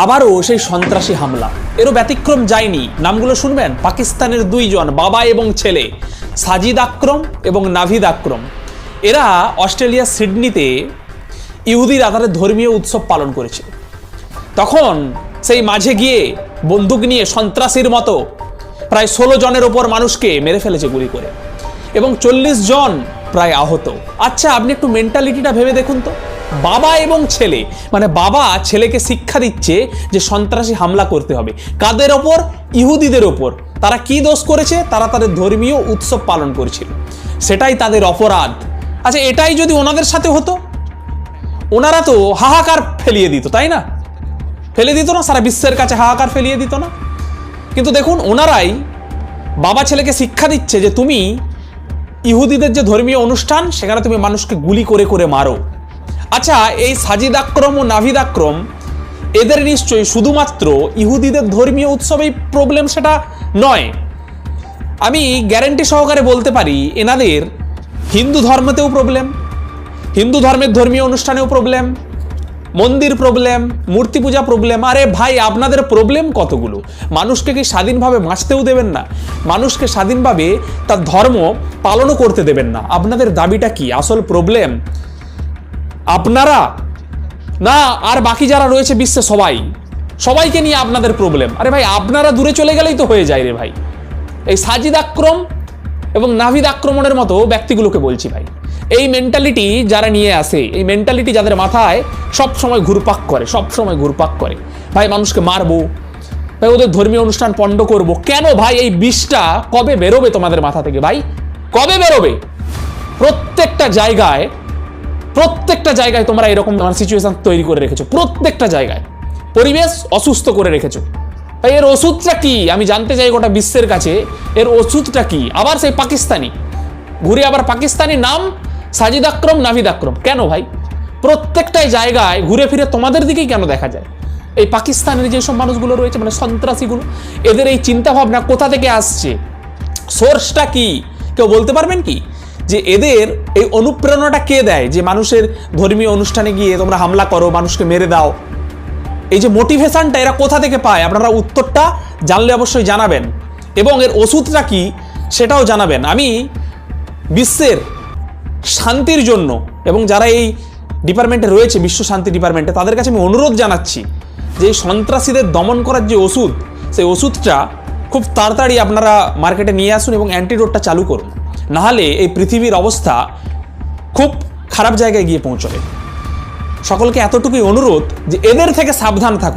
আবারও সেই সন্ত্রাসী হামলা, এরও ব্যতিক্রম যায়নি। নামগুলো শুনবেন, পাকিস্তানের দুইজন বাবা এবং ছেলে, সাজিদ আকরম এবং নাভিদ আকরম। এরা অস্ট্রেলিয়ার সিডনিতে ইহুদিরা তাদের ধর্মীয় উৎসব পালন করেছিল। তখন সেই মাঝে গিয়ে বন্দুক নিয়ে সন্ত্রাসীর মতো প্রায় 16 জনের ওপর মানুষকে মেরে ফেলেছে গুলি করে, এবং 40 জন প্রায় আহত। আচ্ছা, আপনি একটু মেন্টালিটিটা ভেবে দেখুন তো। বাবা এবং ছেলে, মানে বাবা ছেলেকে শিক্ষা দিচ্ছে যে সন্ত্রাসী হামলা করতে হবে। কাদের ওপর? ইহুদিদের ওপর। তারা কি দোষ করেছে? তারা তাদের ধর্মীয় উৎসব পালন করেছিল, সেটাই তাদের অপরাধ। আচ্ছা, এটাই যদি ওনাদের সাথে হতো, ওনারা তো হাহাকার ফেলিয়ে দিত, তাই না? ফেলে দিত না, সারা বিশ্বের কাছে হাহাকার ফেলিয়ে দিত না? কিন্তু দেখুন, ওনারাই বাবা ছেলেকে শিক্ষা দিচ্ছে যে তুমি ইহুদিদের যে ধর্মীয় অনুষ্ঠান, সেখানে তুমি মানুষকে গুলি করে করে মারো। আচ্ছা, এই সাজিদ আকরম ও নাভিদ আকরম, এদের নিশ্চয়ই শুধুমাত্র ইহুদিদের ধর্মীয় উৎসবেই প্রবলেম সেটা নয়। আমি গ্যারেন্টি সহকারে বলতে পারি এনাদের হিন্দু ধর্মতেও প্রবলেম, হিন্দু ধর্মের ধর্মীয় অনুষ্ঠানেও প্রবলেম, মন্দির প্রবলেম, মূর্তি পূজা প্রবলেম। আরে ভাই, আপনাদের প্রবলেম কতগুলো? মানুষকে কি স্বাধীনভাবে বাঁচতেও দেবেন না? মানুষকে স্বাধীনভাবে তার ধর্ম পালনও করতে দেবেন না? আপনাদের দাবিটা কি? আসল প্রবলেম আপনারা না, আর বাকি যারা রয়েছে বিশ্বে সবাইকে নিয়ে আপনাদের প্রবলেম? আরে ভাই, আপনারা দূরে চলে গেলেই তো হয়ে যায় রে ভাই। এই সাজিদ আকরম এবং নাভিদ আক্রমণের মতো ব্যক্তিগুলোকে বলছি ভাই, এই মেন্টালিটি যারা নিয়ে আসে, এই মেন্টালিটি যাদের মাথায় সবসময় ঘুরপাক করে, ভাই মানুষকে মারবো, ভাই ওদের ধর্মীয় অনুষ্ঠান পণ্ড করব। কেন ভাই? এই বিষটা কবে বেরোবে তোমাদের মাথা থেকে ভাই? কবে বেরোবে? প্রত্যেকটা জায়গায় তোমরা এরকম সিচুয়েশন তৈরি করে রেখেছো, প্রত্যেকটা জায়গায় পরিবেশ অসুস্থ করে রেখেছো। ভাই, এর ওষুধটা কি? আমি জানতে চাই গোটা বিশ্বের কাছে, এর ওষুধটা কি? আবার সেই পাকিস্তানি, ঘুরে আবার পাকিস্তানি নাম, সাজিদ আকরম, নাভিদ আকরম। কেন ভাই? প্রত্যেকটাই জায়গায় ঘুরে ফিরে তোমাদের দিকেই কেন দেখা যায়? এই পাকিস্তানের যেসব মানুষগুলো রয়েছে, মানে সন্ত্রাসীগুলো, এদের এই চিন্তা ভাবনা কোথা থেকে আসছে? সোর্সটা কি? কেউ বলতে পারবেন কি যে এদের এই অনুপ্রেরণাটা কে দেয় যে মানুষের ধর্মীয় অনুষ্ঠানে গিয়ে তোমরা হামলা করো, মানুষকে মেরে দাও? এই যে মোটিভেশনটা এরা কোথা থেকে পায়? আপনারা উত্তরটা জানলে অবশ্যই জানাবেন, এবং এর ওষুধটা কি সেটাও জানাবেন। আমি বিশ্বের শান্তির জন্য, এবং যারা এই ডিপার্টমেন্টে রয়েছে, বিশ্ব শান্তি ডিপার্টমেন্টে, তাদের কাছে আমি অনুরোধ জানাচ্ছি যে এই সন্ত্রাসীদের দমন করার যে ওষুধ, সেই ওষুধটা খুব তাড়াতাড়ি আপনারা মার্কেটে নিয়ে আসুন এবং অ্যান্টিডোটটা চালু করুন। নাহলে এই পৃথিবীর অবস্থা খুব খারাপ জায়গায় গিয়ে পৌঁছবে। সকলকে এতটুকুই অনুরোধ যে এদের থেকে সাবধান থাকুন।